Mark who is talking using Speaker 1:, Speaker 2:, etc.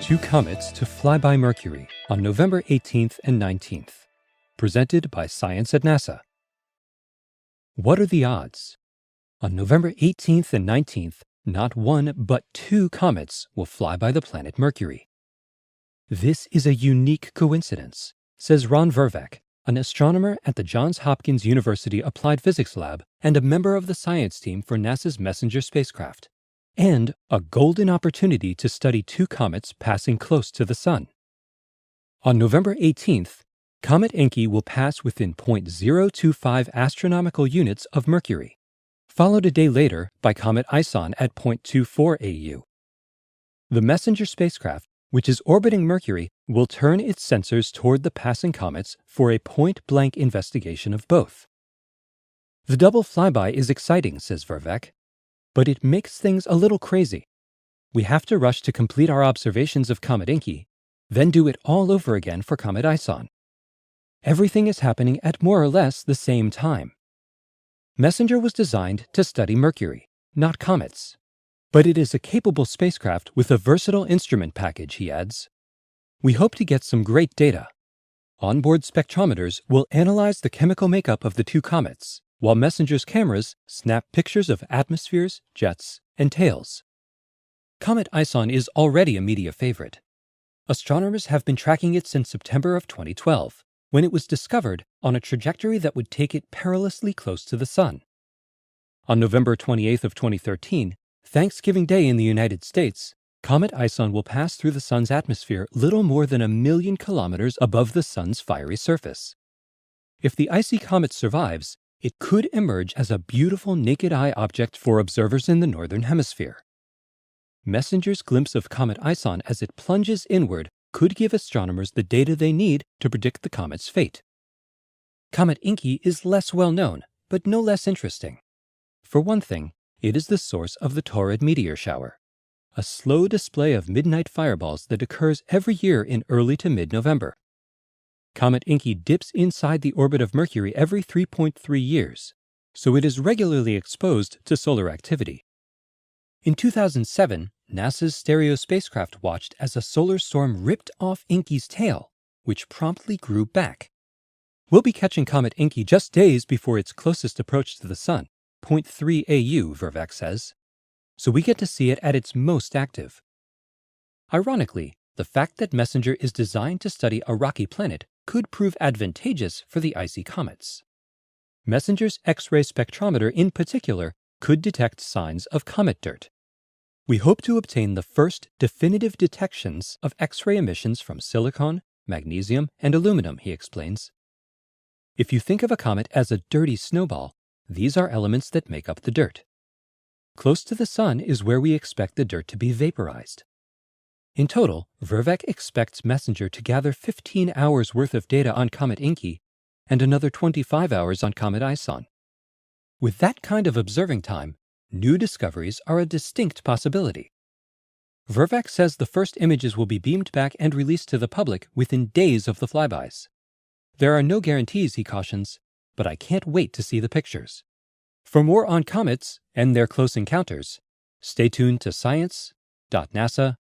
Speaker 1: two comets to fly by Mercury on November 18th and 19th. Presented by Science at NASA. What are the odds? On November 18th and 19th, not one but two comets will fly by the planet Mercury. This is a unique coincidence, says Ron Vervaek, an astronomer at the Johns Hopkins University Applied Physics Lab and a member of the science team for NASA's Messenger spacecraft, and a golden opportunity to study two comets passing close to the Sun. On November 18th, Comet Enke will pass within 0.025 astronomical units of Mercury, followed a day later by Comet Ison at 0.24 AU. The Messenger spacecraft, which is orbiting Mercury, will turn its sensors toward the passing comets for a point-blank investigation of both. The double flyby is exciting, says Vervaek, but it makes things a little crazy. We have to rush to complete our observations of Comet Enke, then do it all over again for Comet Ison. Everything is happening at more or less the same time. Messenger was designed to study Mercury, not comets. But it is a capable spacecraft with a versatile instrument package, he adds. We hope to get some great data. Onboard spectrometers will analyze the chemical makeup of the two comets, while Messenger's cameras snap pictures of atmospheres, jets, and tails. Comet Ison is already a media favorite. Astronomers have been tracking it since September of 2012, when it was discovered on a trajectory that would take it perilously close to the Sun. On November 28th of 2013, Thanksgiving Day in the United States, Comet Ison will pass through the Sun's atmosphere little more than 1 million kilometers above the Sun's fiery surface. If the icy comet survives, it could emerge as a beautiful naked-eye object for observers in the Northern Hemisphere. Messenger's glimpse of Comet Ison as it plunges inward could give astronomers the data they need to predict the comet's fate. Comet Enke is less well known, but no less interesting. For one thing, it is the source of the Taurid meteor shower, a slow display of midnight fireballs that occurs every year in early to mid-November. Comet Enke dips inside the orbit of Mercury every 3.3 years, so it is regularly exposed to solar activity. In 2007, NASA's Stereo spacecraft watched as a solar storm ripped off Enke's tail, which promptly grew back. We'll be catching Comet Enke just days before its closest approach to the Sun, 0.3 AU, Vervaek says, so we get to see it at its most active. Ironically, the fact that Messenger is designed to study a rocky planet could prove advantageous for the icy comets. Messenger's X-ray spectrometer in particular could detect signs of comet dirt. We hope to obtain the first definitive detections of X-ray emissions from silicon, magnesium, and aluminum, he explains. If you think of a comet as a dirty snowball, these are elements that make up the dirt. Close to the Sun is where we expect the dirt to be vaporized. In total, Vervaek expects Messenger to gather 15 hours worth of data on Comet Enke and another 25 hours on Comet Ison. With that kind of observing time, new discoveries are a distinct possibility. Vervaek says the first images will be beamed back and released to the public within days of the flybys. There are no guarantees, he cautions, but I can't wait to see the pictures. For more on comets and their close encounters, stay tuned to science.nasa.gov.